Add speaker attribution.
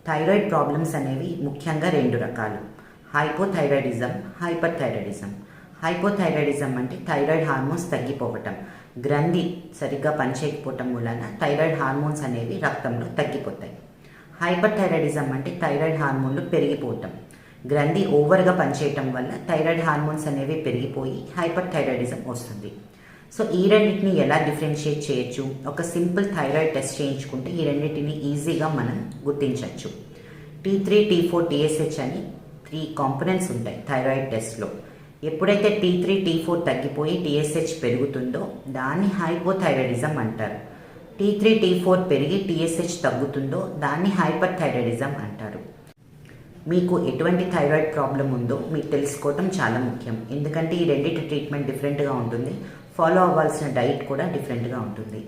Speaker 1: Thyroid problems అనేవి ముఖ్యంగా రెండు రకాలు. Hypothyroidism, hyper thyroidism. హైపోథైరాయిడిజం అంటే థైరాయిడ్ హార్మోన్స్ తగ్గిపోవటం, గ్రంథి సరిగ్గా పనిచేయకపోవటం వలన థైరాయిడ్ హార్మోన్స్ అనేవి రక్తంలో తగ్గిపోతాయి. హైపర్ థైరాయిడిజం అంటే థైరాయిడ్ హార్మోన్లు పెరిగిపోవటం, గ్రంథి ఓవర్గా పనిచేయటం వల్ల థైరాయిడ్ హార్మోన్స్ అనేవి పెరిగిపోయి హైపర్ థైరాయిడిజం వస్తుంది. సో ఈ రెండింటిని ఎలా డిఫరెన్షియేట్ చేయొచ్చు? ఒక సింపుల్ థైరాయిడ్ టెస్ట్ చేయించుకుంటే ఈ రెండింటిని ఈజీగా మనం గుర్తించవచ్చు. T3, T4, TSH అని 3 కాంపోనెంట్స్ ఉంటాయి థైరాయిడ్ టెస్ట్లో. ఎప్పుడైతే T3, T4 తగ్గిపోయి TSH పెరుగుతుందో దాన్ని హైపోథైరాయిడిజం అంటారు. T3, T4 పెరిగి TSH తగ్గుతుందో దాన్ని హైపర్ థైరాయిడిజం అంటారు. మీకు ఎటువంటి థైరాయిడ్ ప్రాబ్లం ఉందో మీకు తెలుసుకోవటం చాలా ముఖ్యం. ఎందుకంటే ఈ రెండింటి ట్రీట్మెంట్ డిఫరెంట్గా ఉంటుంది, ఫాలో అవ్వాల్సిన డైట్ కూడా డిఫరెంట్గా ఉంటుంది.